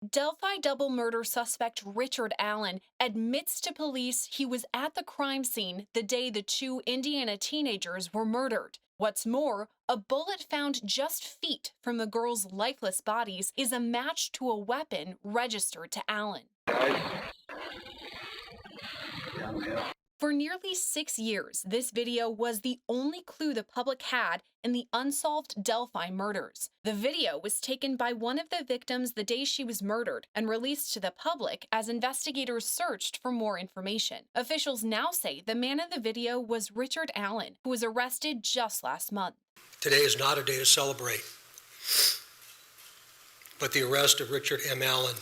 Delphi double murder suspect Richard Allen admits to police he was at the crime scene the day the two Indiana teenagers were murdered. What's more, a bullet found just feet from the girls' lifeless bodies is a match to a weapon registered to Allen. For nearly 6 years, this video was the only clue the public had in the unsolved Delphi murders. The video was taken by one of the victims the day she was murdered and released to the public as investigators searched for more information. Officials now say the man in the video was Richard Allen, who was arrested just last month. Today is not a day to celebrate, but the arrest of Richard M. Allen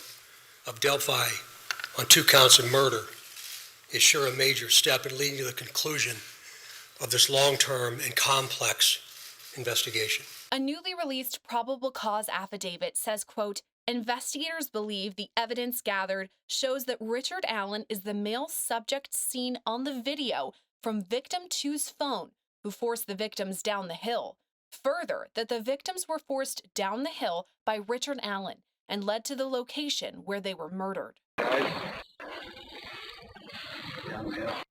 of Delphi on 2 counts of murder is sure a major step in leading to the conclusion of this long-term and complex investigation. A newly released probable cause affidavit says, quote, investigators believe the evidence gathered shows that Richard Allen is the male subject seen on the video from victim 2's phone, who forced the victims down the hill. Further, that the victims were forced down the hill by Richard Allen and led to the location where they were murdered.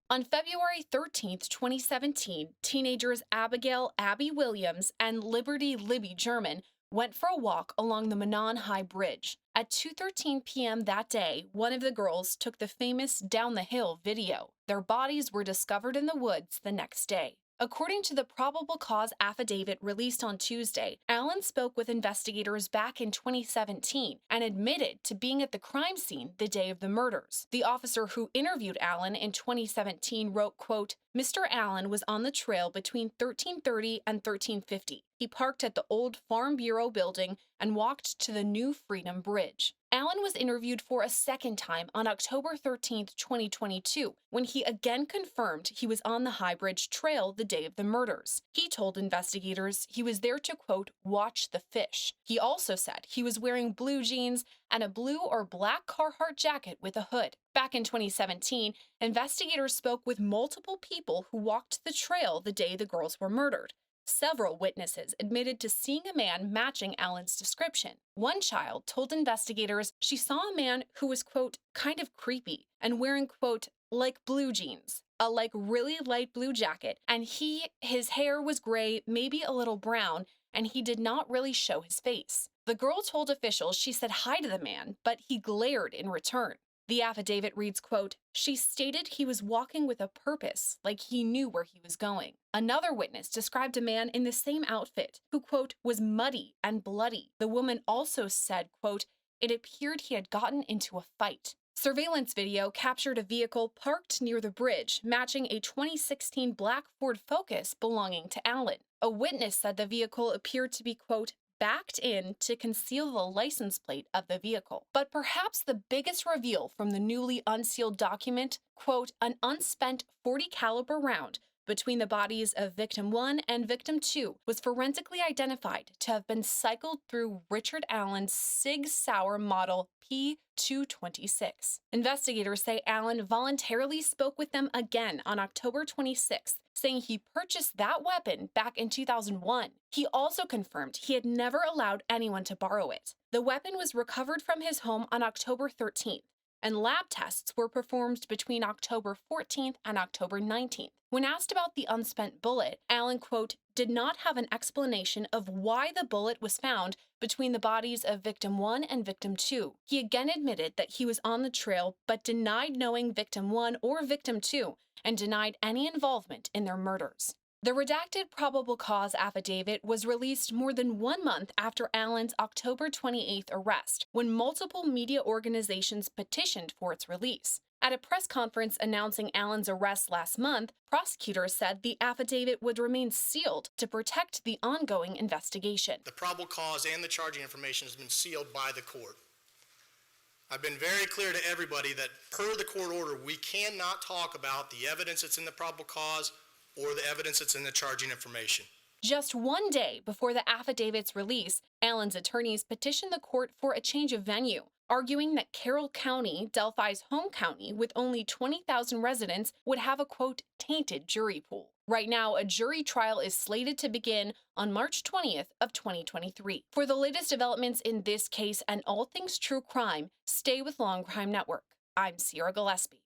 On February 13, 2017, teenagers Abigail Abby Williams and Liberty Libby German went for a walk along the Manon High Bridge. At 2:13 p.m. that day, one of the girls took the famous Down the Hill video. Their bodies were discovered in the woods the next day. According to the probable cause affidavit released on Tuesday, Allen spoke with investigators back in 2017 and admitted to being at the crime scene the day of the murders. The officer who interviewed Allen in 2017 wrote, quote, Mr. Allen was on the trail between 1330 and 1350. He parked at the old Farm Bureau building and walked to the new Freedom Bridge. Allen was interviewed for a second time on October 13, 2022, when he again confirmed he was on the High Bridge Trail the day of the murders. He told investigators he was there to, quote, watch the fish. He also said he was wearing blue jeans and a blue or black Carhartt jacket with a hood. Back in 2017, investigators spoke with multiple people who walked the trail the day the girls were murdered. Several witnesses admitted to seeing a man matching Allen's description. One child told investigators she saw a man who was, quote, kind of creepy and wearing, quote, like blue jeans, a like really light blue jacket, and his hair was gray, maybe a little brown, and he did not really show his face. The girl told officials she said hi to the man, but he glared in return. The affidavit reads, quote, she stated he was walking with a purpose, like he knew where he was going. Another witness described a man in the same outfit who, quote, was muddy and bloody. The woman also said, quote, it appeared he had gotten into a fight. Surveillance video captured a vehicle parked near the bridge, matching a 2016 black Ford Focus belonging to Allen. A witness said the vehicle appeared to be, quote, backed in to conceal the license plate of the vehicle. But perhaps the biggest reveal from the newly unsealed document, quote, an unspent .40 caliber round between the bodies of victim 1 and victim 2 was forensically identified to have been cycled through Richard Allen's Sig Sauer model P226. Investigators say Allen voluntarily spoke with them again on October 26th, saying he purchased that weapon back in 2001. He also confirmed he had never allowed anyone to borrow it. The weapon was recovered from his home on October 13th, and lab tests were performed between October 14th and October 19th. When asked about the unspent bullet, Allen, quote, did not have an explanation of why the bullet was found between the bodies of victim 1 and victim 2. He again admitted that he was on the trail, but denied knowing victim 1 or victim 2, and denied any involvement in their murders. The redacted probable cause affidavit was released more than 1 month after Allen's October 28th arrest, when multiple media organizations petitioned for its release. At a press conference announcing Allen's arrest last month, prosecutors said the affidavit would remain sealed to protect the ongoing investigation. The probable cause and the charging information has been sealed by the court. I've been very clear to everybody that per the court order, we cannot talk about the evidence that's in the probable cause or the evidence that's in the charging information. Just 1 day before the affidavit's release, Allen's attorneys petitioned the court for a change of venue, arguing that Carroll County, Delphi's home county with only 20,000 residents, would have a, quote, tainted jury pool. Right now, a jury trial is slated to begin on March 20th of 2023. For the latest developments in this case and all things true crime, stay with Law&Crime Network. I'm Sierra Gillespie.